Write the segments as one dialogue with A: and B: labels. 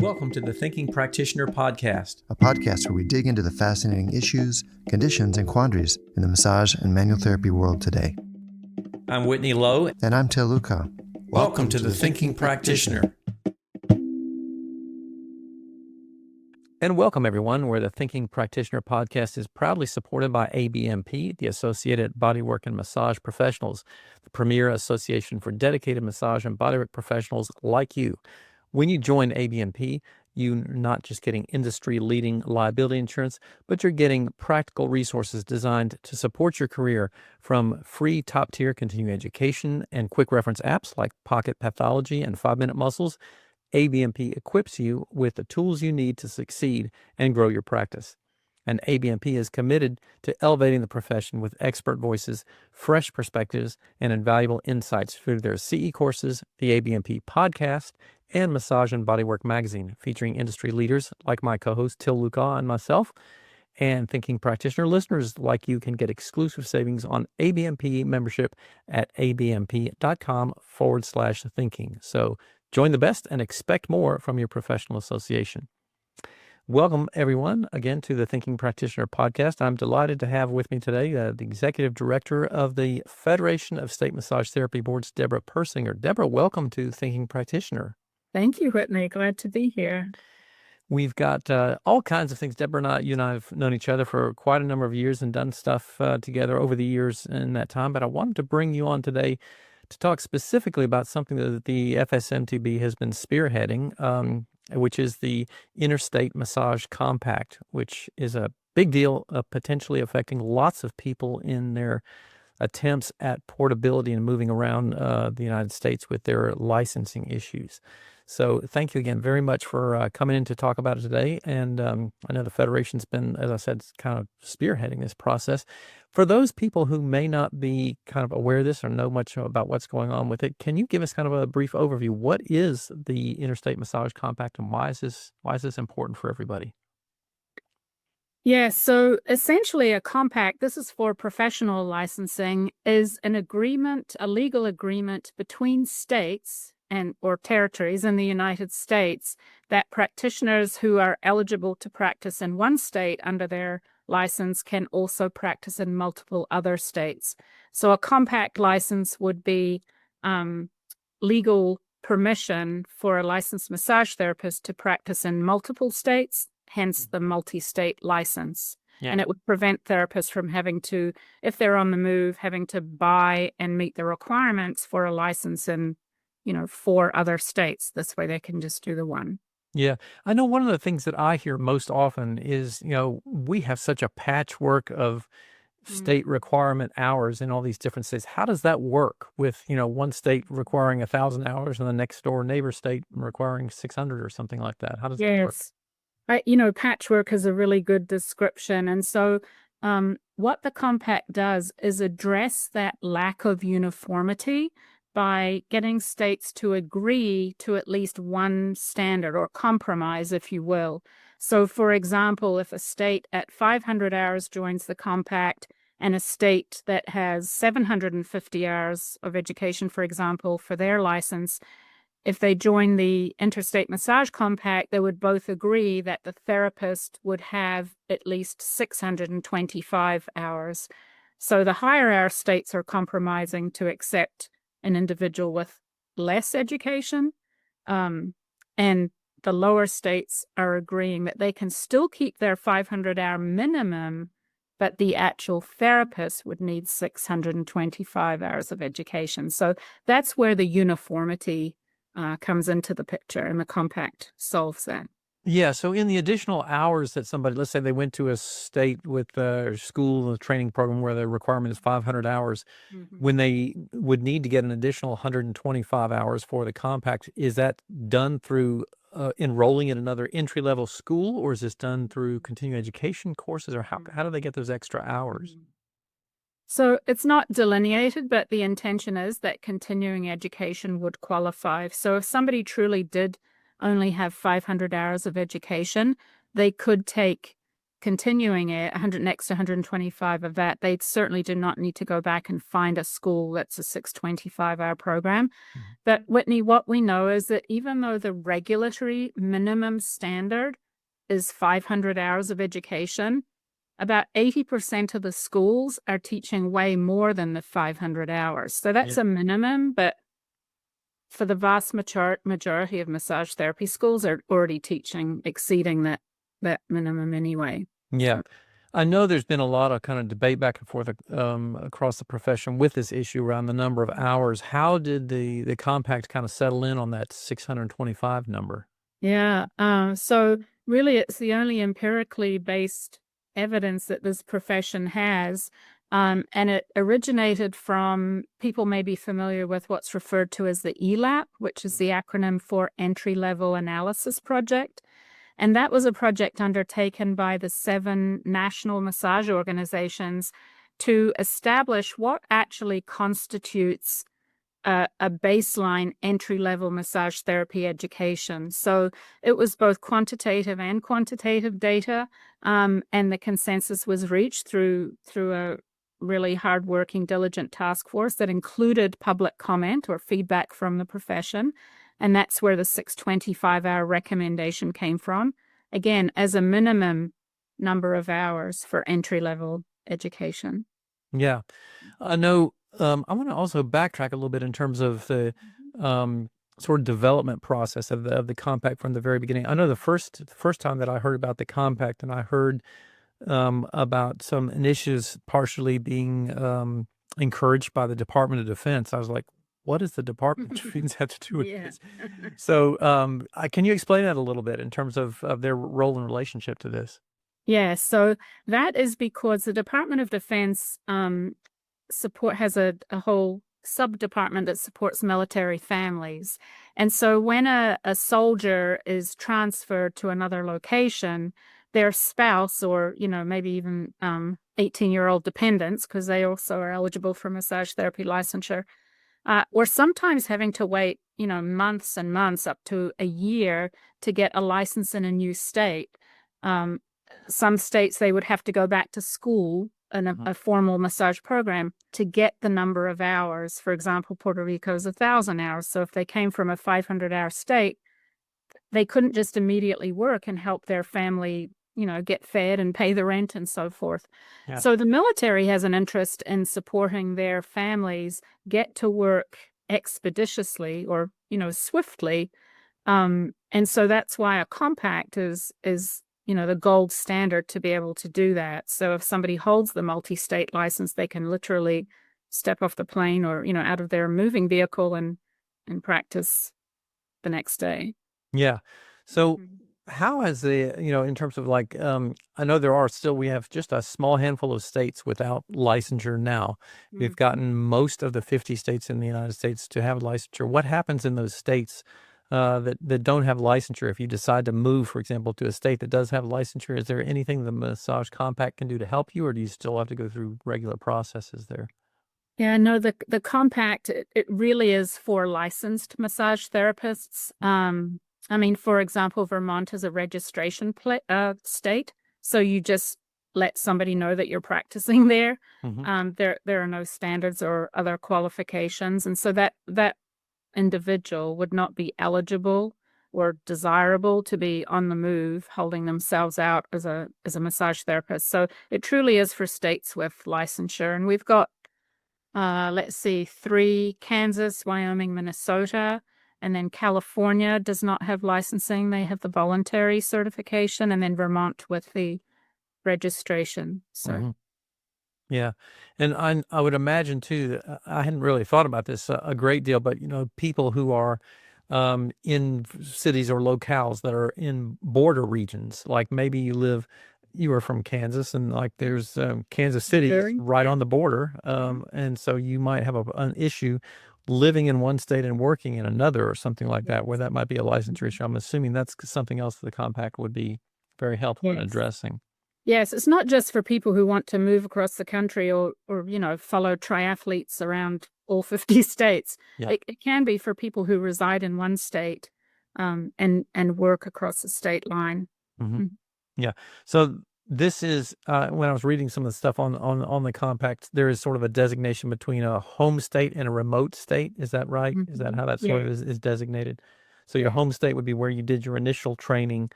A: Welcome to the Thinking Practitioner podcast.
B: A podcast where we dig into the fascinating issues, conditions, and quandaries in the massage and manual therapy world today.
A: I'm Whitney Lowe.
B: And I'm Tel Luca.
A: Welcome to the Thinking Practitioner. And welcome, everyone, where the Thinking Practitioner podcast is proudly supported by ABMP, the Associated Bodywork and Massage Professionals, the premier association for dedicated massage and bodywork professionals like you. When you join ABMP, you're not just getting industry-leading liability insurance, but you're getting practical resources designed to support your career, from free top-tier continuing education and quick reference apps like Pocket Pathology and 5-Minute Muscles. ABMP equips you with the tools you need to succeed and grow your practice. And ABMP is committed to elevating the profession with expert voices, fresh perspectives, and invaluable insights through their CE courses, the ABMP podcast, and Massage and Bodywork magazine, featuring industry leaders like my co-host Tel Luca and myself. And Thinking Practitioner listeners like you can get exclusive savings on ABMP membership at abmp.com/thinking. So join the best and expect more from your professional association. Welcome, everyone, again to the Thinking Practitioner podcast. I'm delighted to have with me today the Executive Director of the Federation of State Massage Therapy Boards, Deborah Persinger. Deborah, welcome to Thinking Practitioner.
C: Thank you, Whitney. Glad to be here.
A: We've got all kinds of things. Deborah, you and I have known each other for quite a number of years and done stuff together over the years in that time. But I wanted to bring you on today to talk specifically about something that the FSMTB has been spearheading, which is the Interstate Massage Compact, which is a big deal, potentially affecting lots of people in their attempts at portability and moving around the United States with their licensing issues. So thank you again very much for coming in to talk about it today. And I know the Federation's been, as I said, kind of spearheading this process. For those people who may not be kind of aware of this or know much about what's going on with it, can you give us kind of a brief overview? What is the Interstate Massage Compact, and why is this important for everybody?
C: Yeah, so essentially a compact, this is for professional licensing, is an agreement, a legal agreement between states or territories in the United States that practitioners who are eligible to practice in one state under their license can also practice in multiple other states. So a compact license would be legal permission for a licensed massage therapist to practice in multiple states, hence the multi-state license. Yeah. And it would prevent therapists from having to, if they're on the move, having to buy and meet the requirements for a license in 4 other states. This way they can just do the one.
A: Yeah. I know one of the things that I hear most often is, we have such a patchwork of state requirement hours in all these different states. How does that work with, one state requiring 1,000 hours and the next door neighbor state requiring 600 or something like that? How does that work?
C: Patchwork is a really good description. And so what the compact does is address that lack of uniformity by getting states to agree to at least one standard or compromise, if you will. So, for example, if a state at 500 hours joins the compact and a state that has 750 hours of education, for example, for their license, if they join the Interstate Massage Compact, they would both agree that the therapist would have at least 625 hours. So the higher hour states are compromising to accept an individual with less education, and the lower states are agreeing that they can still keep their 500-hour minimum, but the actual therapist would need 625 hours of education. So that's where the uniformity comes into the picture, and the compact solves that.
A: Yeah. So in the additional hours that somebody, let's say they went to a state with a school, a training program where the requirement is 500 hours, when they would need to get an additional 125 hours for the compact, is that done through enrolling in another entry-level school, or is this done through continuing education courses, or how do they get those extra hours?
C: So it's not delineated, but the intention is that continuing education would qualify. So if somebody truly did only have 500 hours of education, they could take continuing it, 100 next to 125 of that, they certainly do not need to go back and find a school that's a 625-hour program.
A: Mhm.
C: But Whitney, what we know is that even though the regulatory minimum standard is 500 hours of education, about 80% of the schools are teaching way more than the 500 hours. So that's
A: Yeah.
C: a minimum, but for the vast majority of massage therapy schools are already teaching exceeding that minimum anyway.
A: Yeah. I know there's been a lot of kind of debate back and forth across the profession with this issue around the number of hours. How did the compact kind of settle in on that 625 number?
C: Yeah. So really, it's the only empirically based evidence that this profession has. And it originated from people may be familiar with what's referred to as the ELAP, which is the acronym for Entry Level Analysis Project. And that was a project undertaken by the 7 national massage organizations to establish what actually constitutes a baseline entry-level massage therapy education. So it was both quantitative and quantitative data, and the consensus was reached through a really hardworking, diligent task force that included public comment or feedback from the profession, and that's where the 625-hour recommendation came from. Again, as a minimum number of hours for entry-level education.
A: Yeah. I know, I wanna also backtrack a little bit in terms of the, sort of development process of the compact from the very beginning. I know the first time that I heard about the compact and I heard, about some initiatives partially being, encouraged by the Department of Defense, I was like, "What does the Department of Defense have to do with
C: Yeah.
A: this?" So, can you explain that a little bit in terms of their role and relationship to this?
C: Yeah, so that is because the Department of Defense has a whole sub-department that supports military families. And so when a soldier is transferred to another location, their spouse or, maybe even 18-year-old dependents, because they also are eligible for massage therapy licensure, or sometimes having to wait, months and months, up to a year, to get a license in a new state. Um, some states, they would have to go back to school in
A: Mhm.
C: a formal massage program to get the number of hours. For example, Puerto Rico is 1,000 hours. So if they came from a 500-hour state, they couldn't just immediately work and help their family, get fed and pay the rent and so forth.
A: Yeah.
C: So the military has an interest in supporting their families get to work expeditiously or, swiftly. And so that's why a compact is the gold standard to be able to do that. So if somebody holds the multi-state license, they can literally step off the plane or, out of their moving vehicle and practice the next day.
A: Yeah. So
C: Mhm.
A: how has in terms of like, I know we have just a small handful of states without licensure now. We've
C: Mhm.
A: gotten most of the 50 states in the United States to have licensure. What happens in those states that don't have licensure? If you decide to move, for example, to a state that does have licensure, is there anything the Massage Compact can do to help you, or do you still have to go through regular processes there?
C: Yeah, no, the compact, it really is for licensed massage therapists. I mean, for example, Vermont is a registration state, so you just let somebody know that you're practicing there.
A: Hmm.
C: There are no standards or other qualifications, and so that individual would not be eligible or desirable to be on the move, holding themselves out as a massage therapist. So it truly is for states with licensure, and we've got let's see, 3: Kansas, Wyoming, Minnesota, and then California does not have licensing. They have the voluntary certification, and then Vermont with the registration. So,
A: Hmm. Yeah, and I would imagine too that I hadn't really thought about this a great deal, but people who are in cities or locales that are in border regions, like maybe you are from Kansas, and like there's Kansas City is
C: Missouri?
A: right
C: Yeah.
A: on the border,
C: Mhm.
A: and so you might have an issue living in one state and working in another, or something like that, where
C: Yes.
A: that might be a licensure
C: Mhm.
A: issue. I'm assuming that's something else that the compact would be very helpful in
C: Yes.
A: addressing.
C: Yes, it's not just for people who want to move across the country or follow triathletes around all 50 states.
A: Yeah.
C: It can be for people who reside in one state and work across the state line.
A: Hmm.
C: Mm.
A: Yeah. So this is when I was reading some of the stuff on the compact, there is sort of a designation between a home state and a remote state. Is that right? Is that how that sort of is designated? So your home state would be where you did your initial training,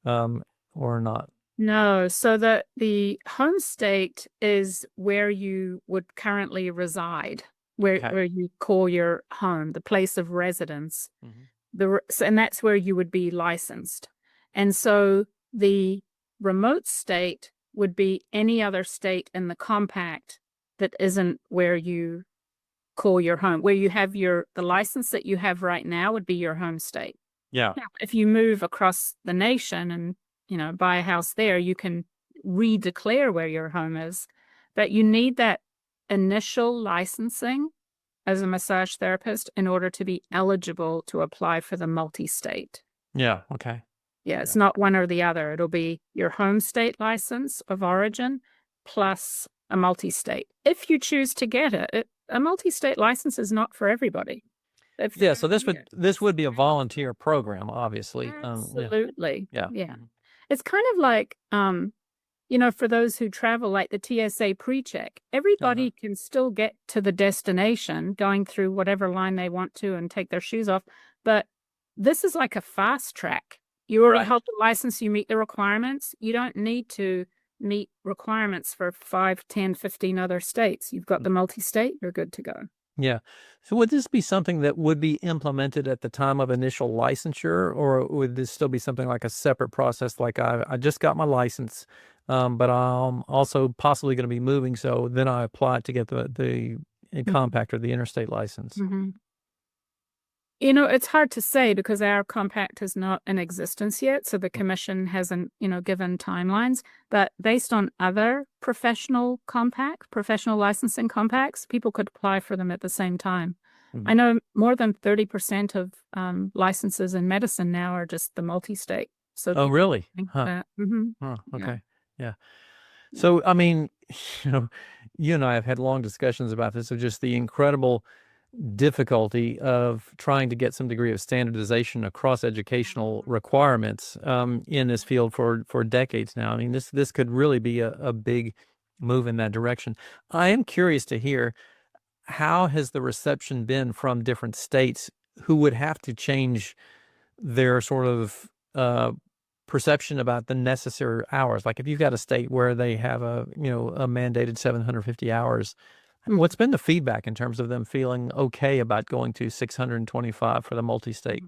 A: or not?
C: No, so the home state is where you would currently reside, where you call your home, the place of residence. And that's where you would be licensed. And so the remote state would be any other state in the compact that isn't where you call your home. Where you have the license that you have right now would be your home state.
A: Yeah.
C: Now, if you move across the nation and, buy a house there, you can redeclare where your home is. But you need that initial licensing as a massage therapist in order to be eligible to apply for the multi-state.
A: Yeah. Okay.
C: Yeah, it's not one or the other. It'll be your home state license of origin plus a multi-state. If you choose to get it, a multi-state license is not for everybody.
A: Yeah, so this would be a volunteer program, obviously.
C: Absolutely.
A: Yeah.
C: It's kind of like, for those who travel, like the TSA pre-check, everybody can still get to the destination going through whatever line they want to and take their shoes off. But this is like a fast track. You already hold the license, you meet the requirements. You don't need to meet requirements for 5, 10, 15 other states. You've got the multi-state, you're good to go.
A: Yeah. So would this be something that would be implemented at the time of initial licensure, or would this still be something like a separate process? Like I just got my license, but I'm also possibly going to be moving. So then I apply to get the compact or the interstate license.
C: It's hard to say because our compact is not in existence yet. So the commission hasn't, given timelines. But based on other professional licensing compacts, people could apply for them at the same time. I know more than 30% of licenses in medicine now are just the multi-state. So
A: really? Okay. Yeah. So, I mean, you and I have had long discussions about this, of just the incredible difficulty of trying to get some degree of standardization across educational requirements in this field for decades now. I mean, this could really be a big move in that direction. I am curious to hear, how has the reception been from different states who would have to change their sort of perception about the necessary hours? Like if you've got a state where they have a mandated 750 hours, what's been the feedback in terms of them feeling okay about going to 625 for the multi-state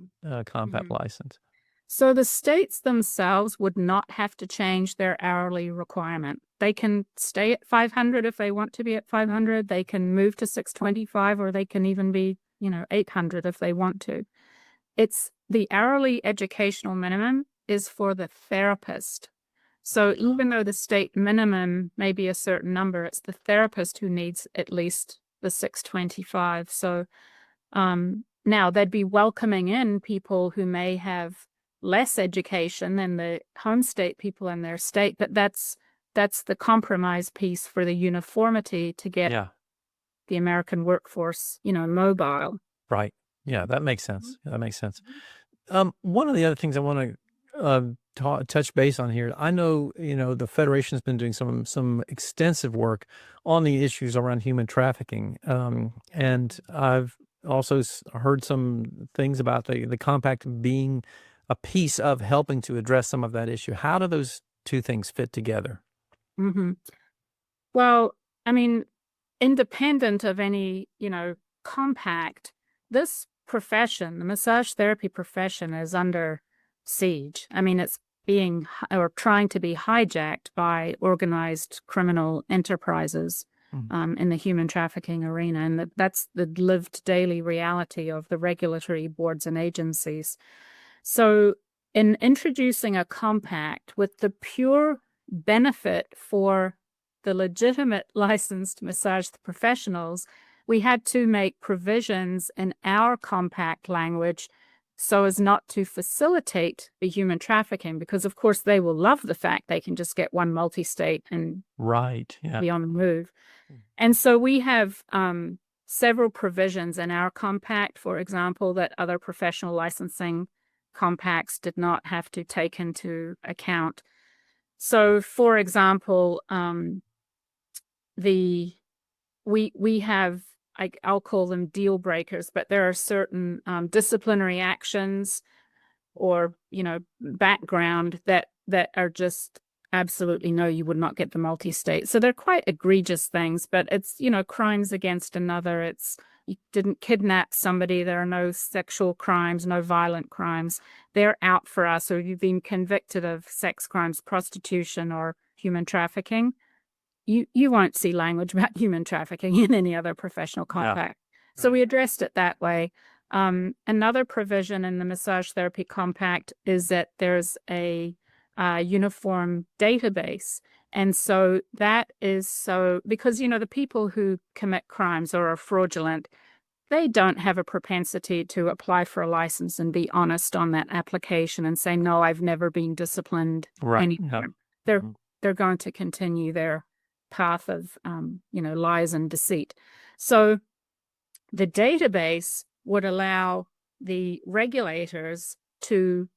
A: compact license?
C: So the states themselves would not have to change their hourly requirement. They can stay at 500 if they want to be at 500. They can move to 625, or they can even be, 800 if they want to. It's the hourly educational minimum is for the therapist. So even though the state minimum may be a certain number, it's the therapist who needs at least the 625. So now they'd be welcoming in people who may have less education than the home state people in their state, but that's the compromise piece for the uniformity to get the American workforce, mobile.
A: Right. Yeah, that makes sense. That makes sense. One of the other things I want to touch base on here, I know, the Federation's been doing some extensive work on the issues around human trafficking. And I've also heard some things about the compact being a piece of helping to address some of that issue. How do those two things fit together?
C: Well, I mean, independent of any, compact, this profession, the massage therapy profession, is under siege. I mean, it's being or trying to be hijacked by organized criminal enterprises in the human trafficking arena. And that's the lived daily reality of the regulatory boards and agencies. So in introducing a compact with the pure benefit for the legitimate licensed massage professionals, we had to make provisions in our compact language so as not to facilitate the human trafficking, because of course they will love the fact they can just get one multi-state and be on the move. And so we have several provisions in our compact, for example, that other professional licensing compacts did not have to take into account. So, for example, we have, I'll call them deal breakers, but there are certain disciplinary actions or background that are just absolutely no, you would not get the multi-state. So they're quite egregious things, but it's crimes against another. It's you didn't kidnap somebody. There are no sexual crimes, no violent crimes. They're out for us. Or you've been convicted of sex crimes, prostitution, or human trafficking. You won't see language about human trafficking in any other professional compact. Yeah. So we addressed it that way. Another provision in the Massage Therapy Compact is that there's a uniform database. And so that is because, the people who commit crimes or are fraudulent, they don't have a propensity to apply for a license and be honest on that application and say, no, I've never been disciplined anymore. Yeah. They're going to continue their path of, lies and deceit. So the database would allow the regulators to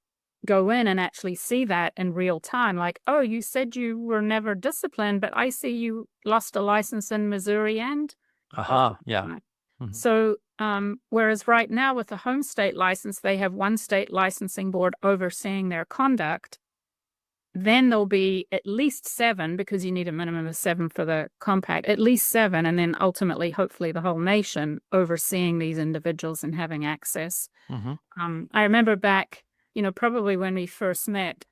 C: go in and actually see that in real time. Like, oh, you said you were never disciplined, but I see you lost a license in Missouri and.
A: Yeah.
C: Mm-hmm. So, whereas right now with the home state license, they have one state licensing board overseeing their conduct. Then there'll be at least 7, because you need a minimum of 7 for the compact, at least 7, and then ultimately, hopefully, the whole nation overseeing these individuals and having access. Mm-hmm. I remember back, probably when we first met,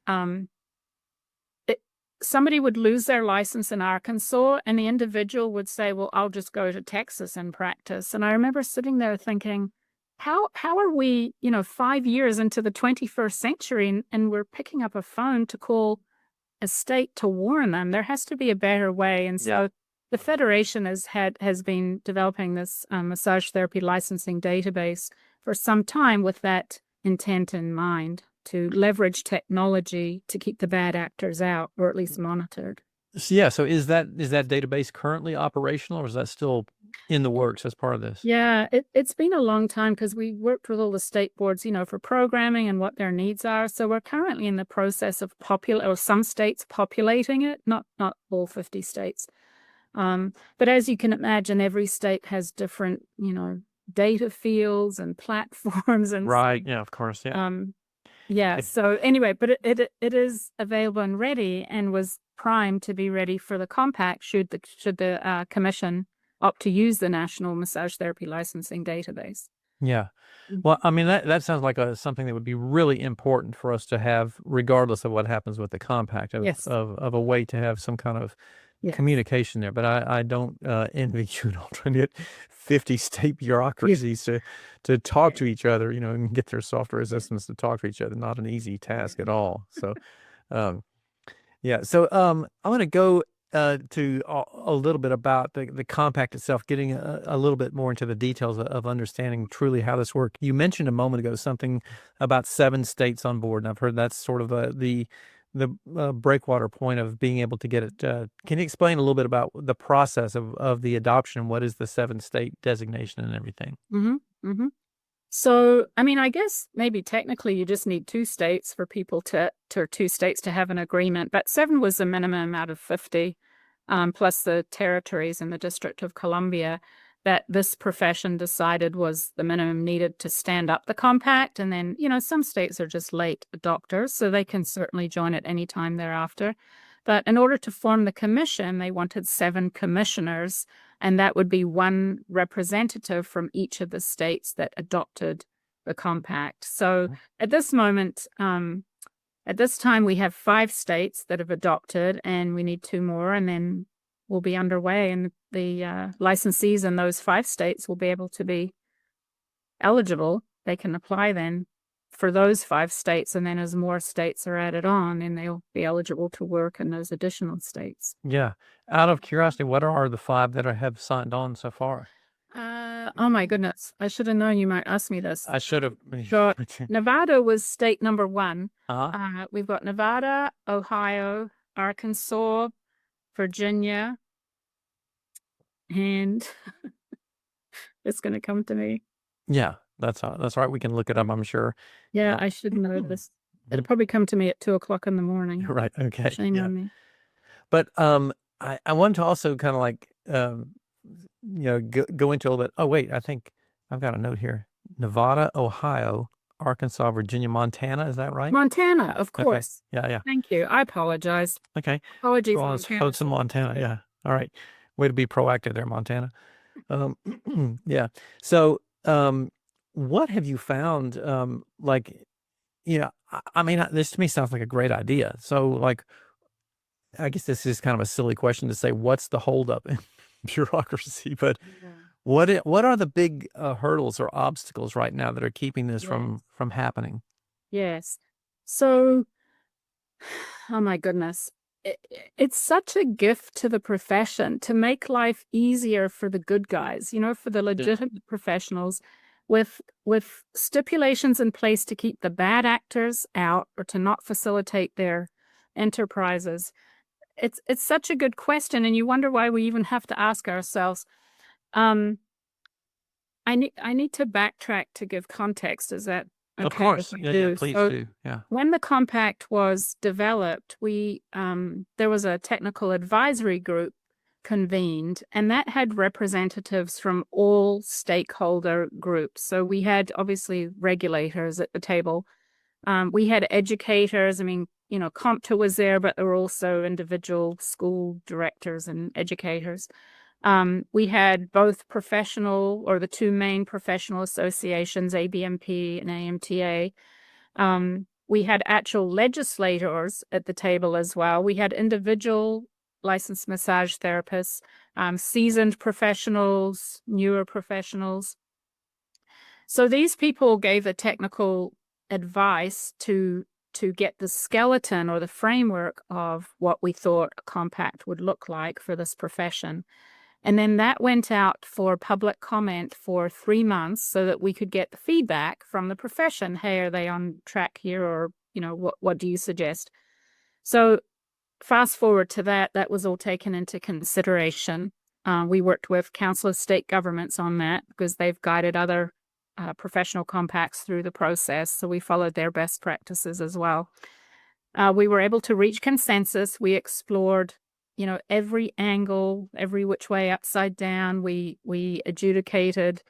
C: somebody would lose their license in Arkansas, and the individual would say, well, I'll just go to Texas and practice. And I remember sitting there thinking, how are we, 5 years into the 21st century and we're picking up a phone to call a state to warn them? There has to be a better way. And so the Federation has been developing this massage therapy licensing database for some time with that intent in mind, to leverage technology to keep the bad actors out, or at least monitored.
A: Yeah. So is that database currently operational, or is that still in the works as part of this?
C: Yeah, it's been a long time because we worked with all the state boards, for programming and what their needs are. So we're currently in the process of some states populating it, not all 50 states. But as you can imagine, every state has different, data fields and platforms and
A: right. Yeah, of course. Yeah.
C: Yeah. So anyway, but it is available and ready, and was primed to be ready for the compact should the commission opt to use the National Massage Therapy Licensing Database.
A: Yeah. Well, I mean, that sounds like something that would be really important for us to have, regardless of what happens with the compact, of a way to have some kind of communication there. But I don't envy you at all trying to get 50 state bureaucracies to talk to each other, and get their software assistants to talk to each other. Not an easy task at all. So, yeah. So I want to go to a little bit about the compact itself, getting a little bit more into the details of understanding truly how this works. You mentioned a moment ago something about 7 states on board, and I've heard that's sort of the breakwater point of being able to get it. Can you explain a little bit about the process of the adoption? What is the 7-state designation and everything?
C: Mm-hmm. Mm-hmm. So, I mean, I guess maybe technically you just need 2 states for people to 2 states to have an agreement, but 7 was the minimum out of 50, plus the territories in the District of Columbia that this profession decided was the minimum needed to stand up the compact. And then, some states are just late adopters, so they can certainly join at any time thereafter. But in order to form the commission, they wanted 7 commissioners, and that would be 1 representative from each of the states that adopted the compact. So at this moment, at this time, we have 5 states that have adopted, and we need 2 more, and then we'll be underway. And the licensees in those 5 states will be able to be eligible. They can apply then for those 5 states, and then as more states are added on, and they'll be eligible to work in those additional states.
A: Yeah. Out of curiosity, what are the 5 that have signed on so far?
C: Oh my goodness. I should have known you might ask me this.
A: I should have.
C: So Nevada was state number 1.
A: Uh-huh.
C: We've got Nevada, Ohio, Arkansas, Virginia, and it's going to come to me.
A: Yeah, that's right. We can look it up, I'm sure.
C: Yeah, I should know this. It'll probably come to me at 2:00 in the morning.
A: Right. Okay.
C: Shame on me.
A: But I wanted to also kind of like go into a little bit. Oh wait, I think I've got a note here. Nevada, Ohio, Arkansas, Virginia, Montana. Is that right?
C: Montana, of
A: Okay.
C: course.
A: Yeah.
C: Thank you. I apologize.
A: Okay.
C: Apologies,
A: Well,
C: Montana.
A: folks in Montana. Yeah. All right. Way to be proactive there, Montana. Yeah. So, what have you found? Like, I mean, this to me sounds like a great idea. So, like, I guess this is kind of a silly question to say, what's the holdup in bureaucracy? But what are the big hurdles or obstacles right now that are keeping this from happening?
C: Yes. So, oh my goodness. It's such a gift to the profession to make life easier for the good guys, for the legitimate professionals with stipulations in place to keep the bad actors out or to not facilitate their enterprises. It's such a good question, and you wonder why we even have to ask ourselves. I need to backtrack to give context. Is that okay?
A: Of course.
C: If I
A: Yeah,
C: do?
A: please
C: So,
A: do. Yeah.
C: when the compact was developed, there was a technical advisory group convened, and that had representatives from all stakeholder groups. So we had obviously regulators at the table. We had educators. I mean, CompTIA was there, but there were also individual school directors and educators. We had both professional, or the two main professional associations, ABMP and AMTA. We had actual legislators at the table as well. We had individual licensed massage therapists, seasoned professionals, newer professionals. So these people gave the technical advice to get the skeleton or the framework of what we thought a compact would look like for this profession. And then that went out for public comment for 3 months so that we could get the feedback from the profession. Hey, are they on track here? Or, what do you suggest? So fast forward to that was all taken into consideration. We worked with Council of State Governments on that because they've guided other professional compacts through the process. So we followed their best practices as well. We were able to reach consensus. We explored every angle, every which way upside down. We adjudicated,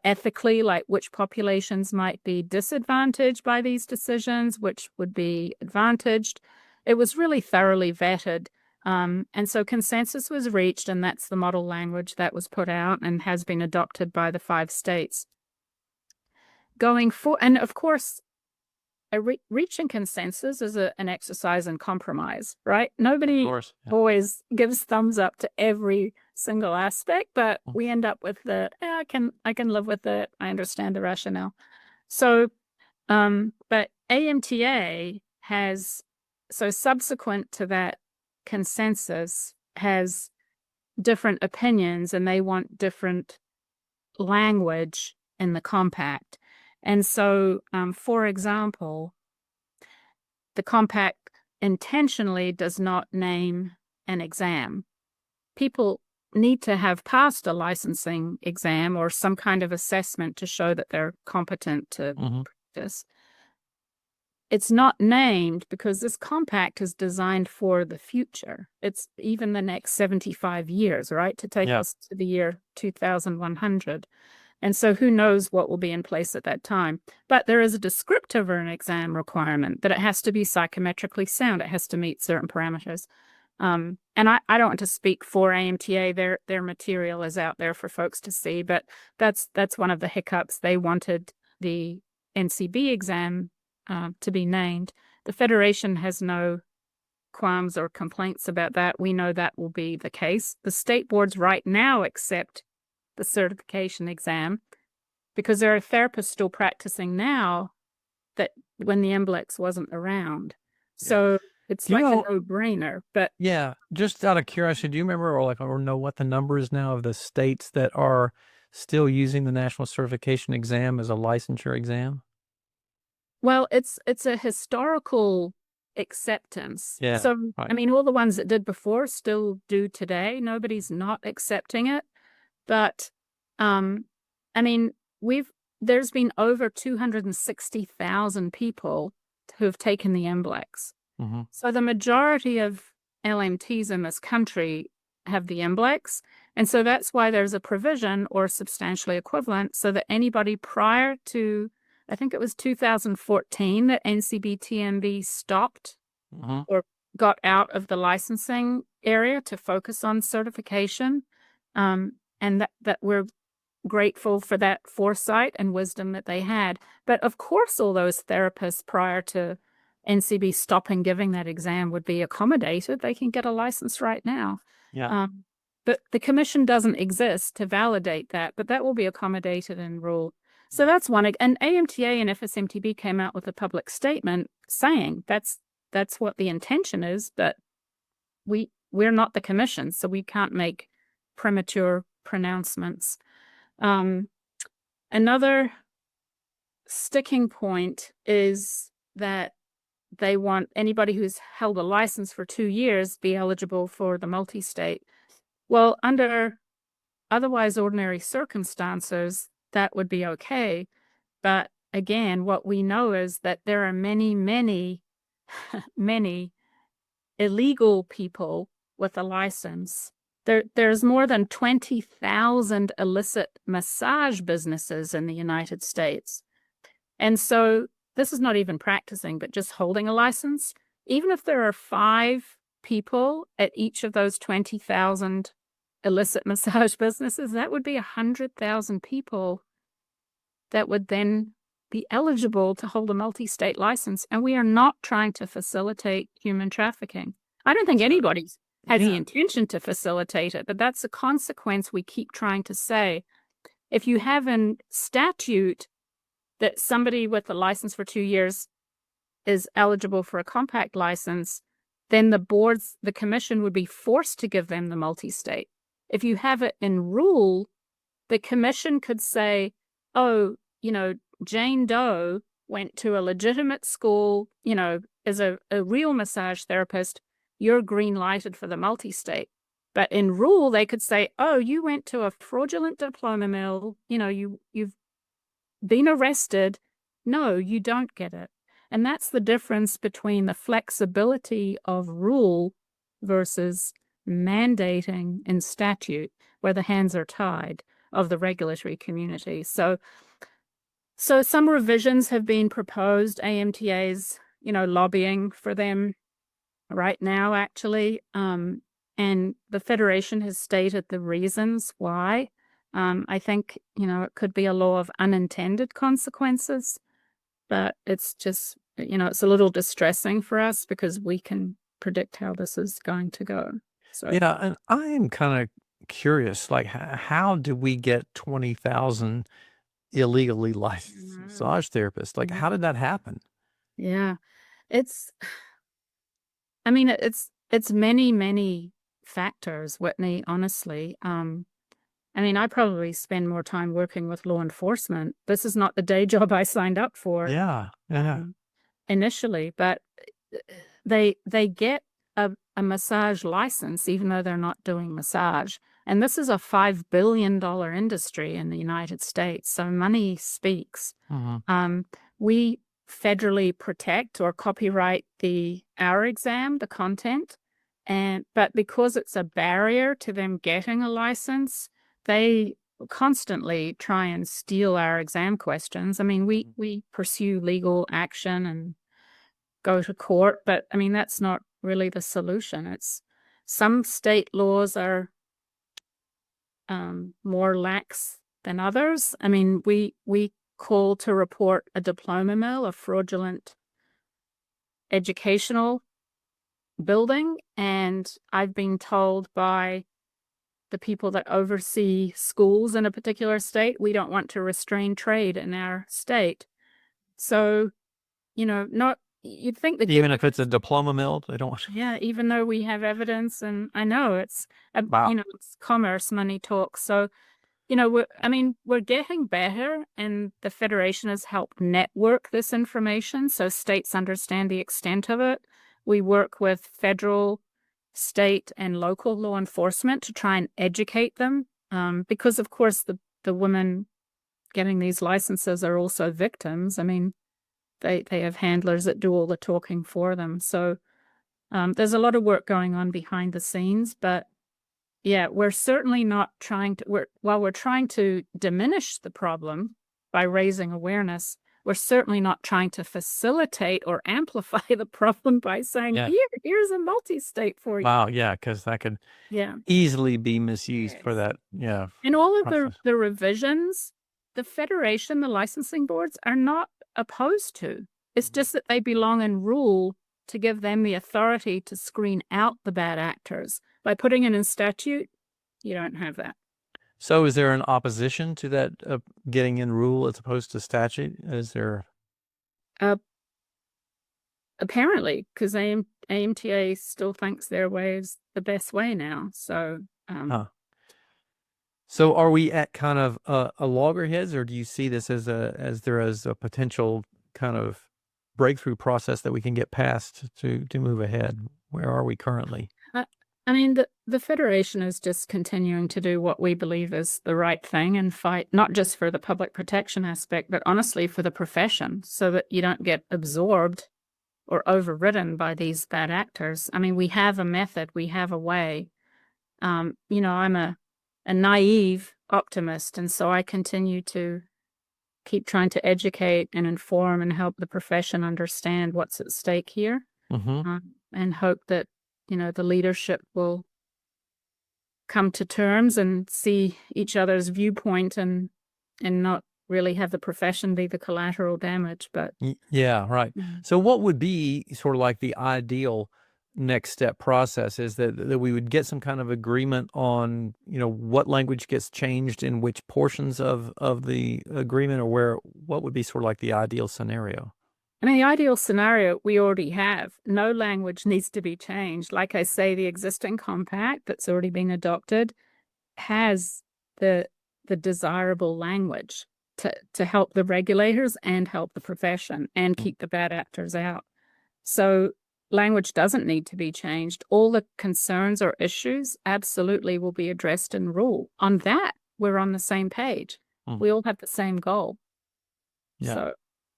C: ethically, like which populations might be disadvantaged by these decisions, which would be advantaged. It was really thoroughly vetted. And so consensus was reached, and that's the model language that was put out and has been adopted by the 5 states. Going forward, and of course, reaching consensus is an exercise in compromise, right? Nobody always gives thumbs up to every single aspect, but we end up with I can live with it. I understand the rationale. So, but AMTA subsequent to that consensus, has different opinions, and they want different language in the compact. And so, for example, the compact intentionally does not name an exam. People need to have passed a licensing exam or some kind of assessment to show that they're competent to practice. It's not named because this compact is designed for the future. It's even the next 75 years, right? To take us to the year 2100. And so who knows what will be in place at that time. But there is a descriptive or an exam requirement that it has to be psychometrically sound. It has to meet certain parameters. And I don't want to speak for AMTA. Their material is out there for folks to see, but that's one of the hiccups. They wanted the NCB exam to be named. The Federation has no qualms or complaints about that. We know that will be the case. The state boards right now accept the certification exam because there are therapists still practicing now that when the MBLEX wasn't around. So it's like a no-brainer. But
A: just out of curiosity, do you remember or know what the number is now of the states that are still using the national certification exam as a licensure exam?
C: Well, it's a historical acceptance.
A: Yeah.
C: So, I mean, all the ones that did before still do today. Nobody's not accepting it. But, I mean, we've there's been over 260,000 people who have taken the MBLEX.
A: Mm-hmm.
C: So the majority of LMTs in this country have the MBLEX. And so that's why there's a provision or substantially equivalent so that anybody prior to, I think it was 2014 that NCBTMB stopped
A: Mm-hmm.
C: or got out of the licensing area to focus on certification. And that we're grateful for that foresight and wisdom that they had. But of course, all those therapists prior to NCB stopping giving that exam would be accommodated. They can get a license right now.
A: Yeah.
C: But the commission doesn't exist to validate that, but that will be accommodated in rule. So that's one. And AMTA and FSMTB came out with a public statement saying that's what the intention is, but we're not the commission, so we can't make premature pronouncements. Another sticking point is that they want anybody who's held a license for 2 years be eligible for the multi-state. Well, under otherwise ordinary circumstances, that would be okay. But again, what we know is that there are many, many, many illegal people with a license. There's more than 20,000 illicit massage businesses in the United States. And so this is not even practicing, but just holding a license. Even if there are 5 people at each of those 20,000 illicit massage businesses, that would be 100,000 people that would then be eligible to hold a multi-state license. And we are not trying to facilitate human trafficking. I don't think anybody has the intention to facilitate it, but that's a consequence we keep trying to say. If you have in statute that somebody with a license for 2 years is eligible for a compact license, then the commission would be forced to give them the multi-state. If you have it in rule, the commission could say, oh, Jane Doe went to a legitimate school, as a real massage therapist, you're green lighted for the multi-state. But in rule, they could say, oh, you went to a fraudulent diploma mill, you've been arrested. No, you don't get it. And that's the difference between the flexibility of rule versus mandating in statute, where the hands are tied of the regulatory community. So some revisions have been proposed. AMTA's, lobbying for them right now, actually. And the Federation has stated the reasons why. I think, it could be a law of unintended consequences, but it's just, it's a little distressing for us because we can predict how this is going to go. So
A: Yeah, and I am kind of curious, like, how do we get 20,000 illegally licensed massage therapists? Like, how did that happen?
C: Yeah, it's many, many factors, Whitney, honestly. I probably spend more time working with law enforcement. This is not the day job I signed up for.
A: Yeah, yeah.
C: Initially, but they get a massage license even though they're not doing massage. And this is a $5 billion industry in the United States. So money speaks.
A: Mhm.
C: We federally protect or copyright our exam, the content. But because it's a barrier to them getting a license, they constantly try and steal our exam questions. We pursue legal action and go to court, but that's not really the solution. It's some state laws are more lax than others. We call to report a diploma mill, a fraudulent educational building, and I've been told by the people that oversee schools in a particular state, we don't want to restrain trade in our state. So, you'd think that
A: Even if it's a diploma mill, they don't want to.
C: yeah, even though we have evidence, and I know it's
A: Wow.
C: it's commerce, money talks. So, we're getting better, and the Federation has helped network this information so states understand the extent of it. We work with federal, state, and local law enforcement to try and educate them, because of course the women getting these licenses are also victims. I mean, they have handlers that do all the talking for them. So there's a lot of work going on behind the scenes, but yeah, we're certainly not trying to, while we're trying to diminish the problem by raising awareness, we're certainly not trying to facilitate or amplify the problem by saying,
A: Yeah.
C: here's a multi-state for you.
A: Wow. Yeah. Because that could
C: Yeah.
A: easily be misused for
C: Yes.
A: that. Yeah.
C: And all of
A: process.
C: the revisions, the Federation, the licensing boards are not opposed to. It's just that they belong in rule to give them the authority to screen out the bad actors. By putting it in statute, you don't have that.
A: So is there an opposition to that getting in rule as opposed to statute? Is there?
C: Apparently, because AMTA still thinks their way is the best way now. So,
A: So are we at kind of a loggerheads, or do you see this as a potential kind of breakthrough process that we can get past to move ahead? Where are we currently?
C: I mean, the Federation is just continuing to do what we believe is the right thing and fight not just for the public protection aspect, but honestly for the profession, so that you don't get absorbed or overridden by these bad actors. I mean, we have a method, we have a way. I'm a naive optimist, and so I continue to keep trying to educate and inform and help the profession understand what's at stake here, and hope that the leadership will come to terms and see each other's viewpoint and not really have the profession be the collateral damage. But
A: yeah, right. So what would be sort of like the ideal next step process? Is that we would get some kind of agreement on what language gets changed in which portions of the agreement, or what would be sort of like the ideal scenario?
C: In the ideal scenario, we already have. No language needs to be changed. Like I say, the existing compact that's already been adopted has the desirable language to help the regulators and help the profession and keep the bad actors out. So language doesn't need to be changed. All the concerns or issues absolutely will be addressed in rule. On that, we're on the same page. We all have the same goal.
A: Yeah.
C: So,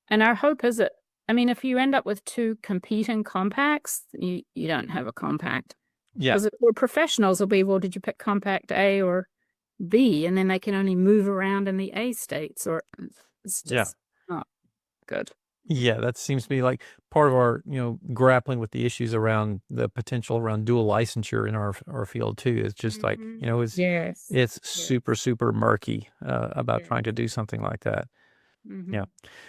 C: and our hope is that, I mean, if you end up with two competing compacts, you don't have a compact.
A: Yeah.
C: Because we're professionals, will be, well, did you pick compact A or B? And then they can only move around in the A states, or it's just not good.
A: Yeah, that seems to be like part of our, grappling with the issues around the potential around dual licensure in our field too. It's just like, it's super, super murky about trying to do something like that. Yeah.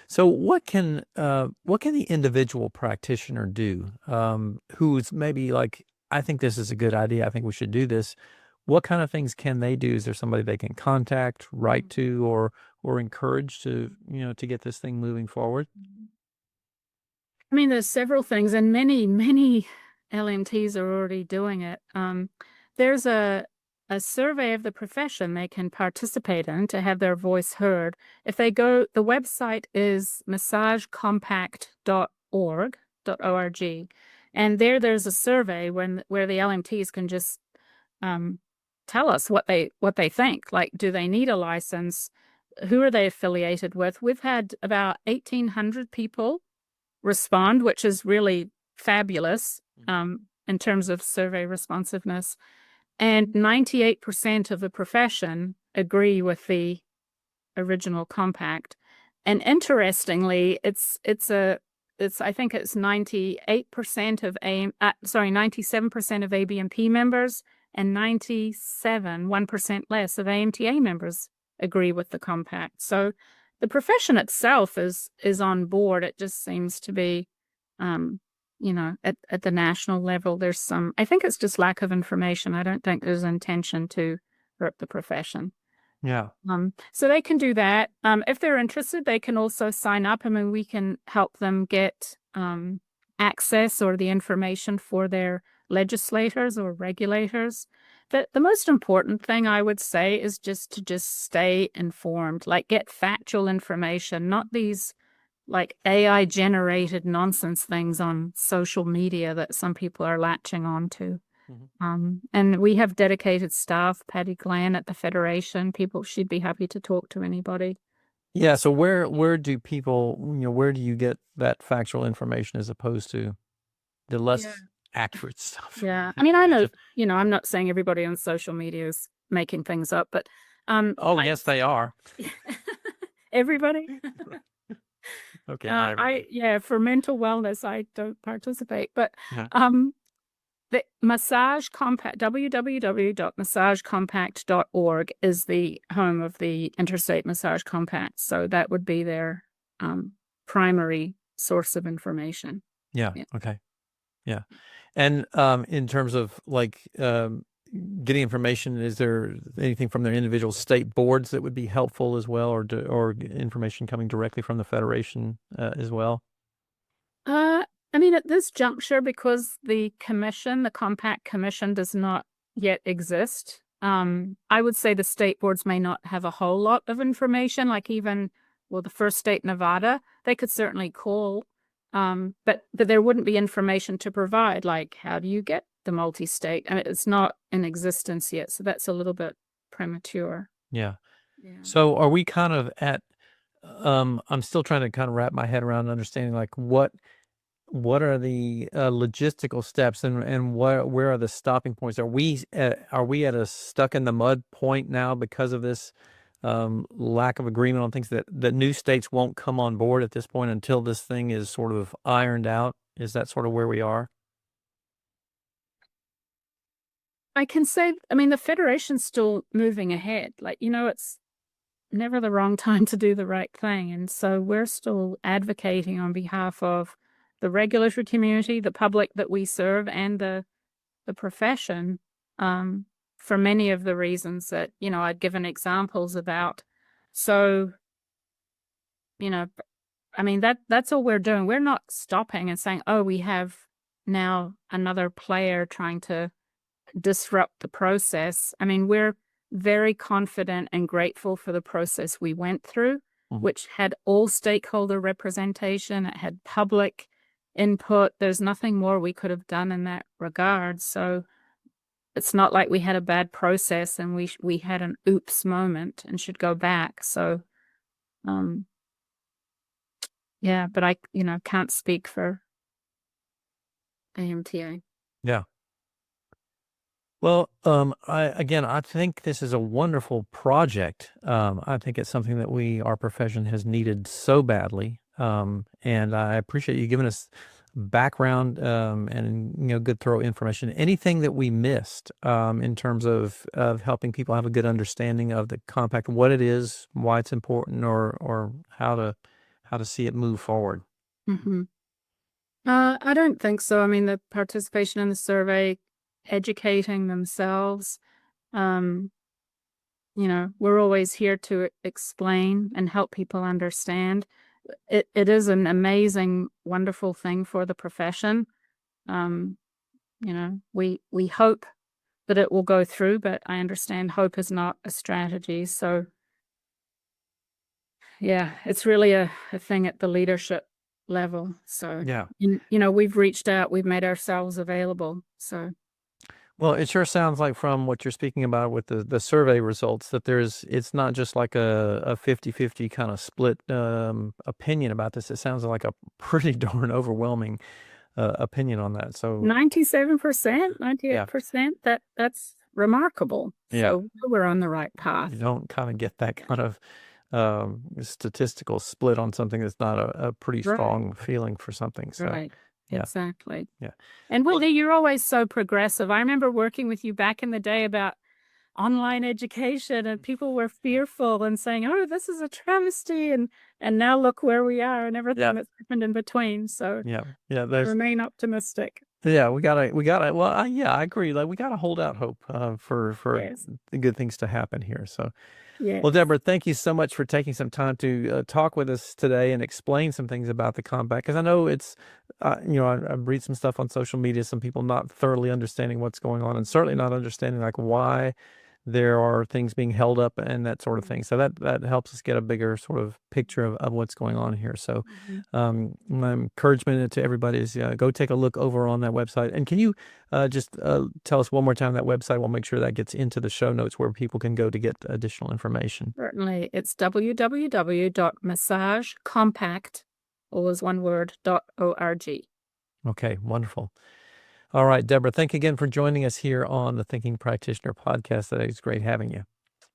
A: So what can the individual practitioner do who's maybe like, I think this is a good idea, I think we should do this? What kind of things can they do? Is there somebody they can contact, write to, or encourage to get this thing moving forward?
C: I mean, there's several things, and many LMTs are already doing it. There's a survey of the profession they can participate in to have their voice heard. If they go, the website is massagecompact.org, and there's a survey where the LMTs can just tell us what they think. Like, do they need a license? Who are they affiliated with? We've had about 1,800 people respond, which is really fabulous in terms of survey responsiveness. And 98% of the profession agree with the original compact. And interestingly, I think it's 97% of ABMP members and 1% less of AMTA members agree with the compact. So the profession itself is on board. It just seems to be, at the national level, there's some, I think it's just lack of information. I don't think there's intention to hurt the profession.
A: Yeah.
C: So they can do that. If they're interested, they can also sign up. I mean, we can help them get access or the information for their legislators or regulators. The most important thing I would say is just to stay informed, like get factual information, not these like AI generated nonsense things on social media that some people are latching on to. And we have dedicated staff, Patty Glenn at the Federation. She'd be happy to talk to anybody.
A: Yeah. So where do people, where do you get that factual information as opposed to the
C: Yeah.
A: less accurate stuff?
C: Yeah. I mean, I know, I'm not saying everybody on social media is making things up, but
A: Oh, yes, they are.
C: everybody.
A: Okay. I
C: For mental wellness, I don't participate, but
A: yeah.
C: the Massage Compact, www.massagecompact.org is the home of the Interstate Massage Compact. So that would be their primary source of information.
A: Yeah.
C: Yeah.
A: Okay. Yeah. And in terms of like getting information, is there anything from their individual state boards that would be helpful as well, or information coming directly from the federation as well?
C: I mean, at this juncture, because the Compact Commission does not yet exist, I would say the state boards may not have a whole lot of information, like even, well, the first state, Nevada, they could certainly call, but there wouldn't be information to provide, like how do you get the multi-state? I mean, it's not in existence yet, so that's a little bit premature.
A: Yeah.
C: Yeah.
A: So are we kind of at, I'm still trying to kind of wrap my head around understanding like what are the logistical steps and where are the stopping points? Are we at a stuck in the mud point now because of this lack of agreement on things that new states won't come on board at this point until this thing is sort of ironed out? Is that sort of where we are?
C: I can say, I mean, the Federation's still moving ahead. Like, it's never the wrong time to do the right thing. And so we're still advocating on behalf of the regulatory community, the public that we serve, and the profession, for many of the reasons that, I'd given examples about. So, I mean, that's all we're doing. We're not stopping and saying, oh, we have now another player trying to disrupt the process. I mean, we're very confident and grateful for the process we went through, which had all stakeholder representation. It had public input. There's nothing more we could have done in that regard. So it's not like we had a bad process and we had an oops moment and should go back. So, yeah, but I, can't speak for AMTA.
A: Yeah. Well, I think this is a wonderful project. I think it's something that our profession has needed so badly. And I appreciate you giving us background, and, good thorough information. Anything that we missed, in terms of helping people have a good understanding of the compact, what it is, why it's important, or how to see it move forward.
C: Mm-hmm. I don't think so. I mean, the participation in the survey, educating themselves, we're always here to explain and help people understand. It is an amazing, wonderful thing for the profession. We hope that it will go through, but I understand hope is not a strategy. So yeah, it's really a thing at the leadership level. So
A: Yeah.
C: we've reached out, we've made ourselves available. So
A: Well, it sure sounds like from what you're speaking about with the survey results that it's not just like a 50-50 kind of split opinion about this. It sounds like a pretty darn overwhelming opinion on that. So
C: 97%, 98%, that's remarkable.
A: Yeah.
C: So we're on the right path.
A: you don't kind of get that kind of statistical split on something that's not a pretty
C: Right.
A: strong feeling for something. So
C: Right.
A: yeah.
C: Exactly.
A: Yeah.
C: And Whitney, you're always so progressive. I remember working with you back in the day about online education, and people were fearful and saying, "Oh, this is a travesty," and now look where we are and everything that's happened in between. So
A: Yeah.
C: remain optimistic.
A: Yeah, we gotta. Well, I agree. Like we gotta hold out hope for
C: Yes.
A: the good things to happen here. So,
C: Yes.
A: well, Deborah, thank you so much for taking some time to talk with us today and explain some things about the compact. Because I know it's, I read some stuff on social media. Some people not thoroughly understanding what's going on, and certainly not understanding like why there are things being held up and that sort of thing. So that helps us get a bigger sort of picture of what's going on here. So my encouragement to everybody is go take a look over on that website. And can you just tell us one more time that website? We'll make sure that gets into the show notes where people can go to get additional information.
C: Certainly. It's www.massagecompact, all is one word, .org.
A: Okay, wonderful. All right, Deborah, thank you again for joining us here on the Thinking Practitioner podcast today. It's great having you.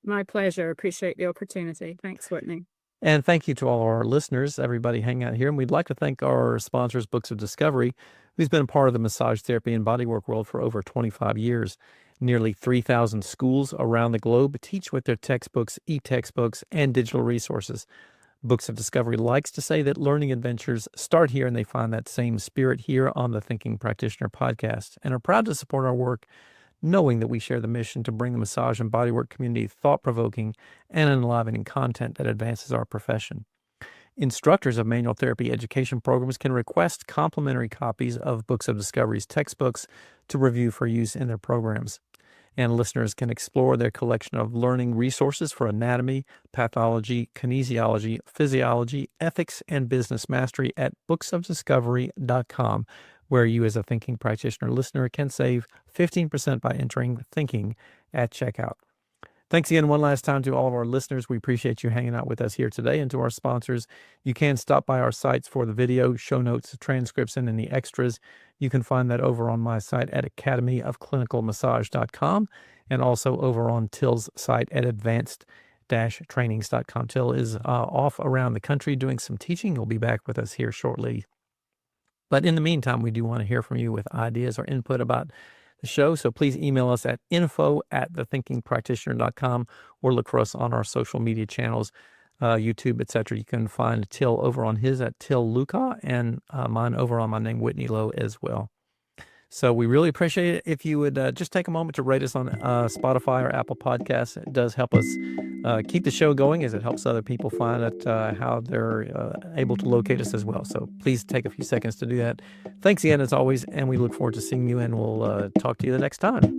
C: My pleasure. Appreciate the opportunity. Thanks, Whitney.
A: And thank you to all our listeners, everybody hanging out here. And we'd like to thank our sponsors, Books of Discovery, who's been a part of the massage therapy and bodywork world for over 25 years. Nearly 3,000 schools around the globe teach with their textbooks, e-textbooks, and digital resources. Books of Discovery likes to say that learning adventures start here, and they find that same spirit here on the Thinking Practitioner podcast, and are proud to support our work, knowing that we share the mission to bring the massage and bodywork community thought-provoking and enlivening content that advances our profession. Instructors of manual therapy education programs can request complimentary copies of Books of Discovery's textbooks to review for use in their programs. And listeners can explore their collection of learning resources for anatomy, pathology, kinesiology, physiology, ethics, and business mastery at booksofdiscovery.com, where you as a Thinking Practitioner listener can save 15% by entering Thinking at checkout. Thanks again one last time to all of our listeners. We appreciate you hanging out with us here today. And to our sponsors, you can stop by our sites for the video, show notes, transcripts, and any extras. You can find that over on my site at academyofclinicalmassage.com and also over on Till's site at advanced-trainings.com. Till is off around the country doing some teaching. He'll be back with us here shortly. But in the meantime, we do want to hear from you with ideas or input about the show. So please email us at info@thethinkingpractitioner.com or look for us on our social media channels, YouTube, etc. You can find Till over on his at Till Luca and mine over on my name, Whitney Lowe, as well. So we really appreciate it if you would just take a moment to rate us on Spotify or Apple Podcasts. It does help us keep the show going as it helps other people find out how they're able to locate us as well. So please take a few seconds to do that. Thanks again, as always, and we look forward to seeing you, and we'll talk to you the next time.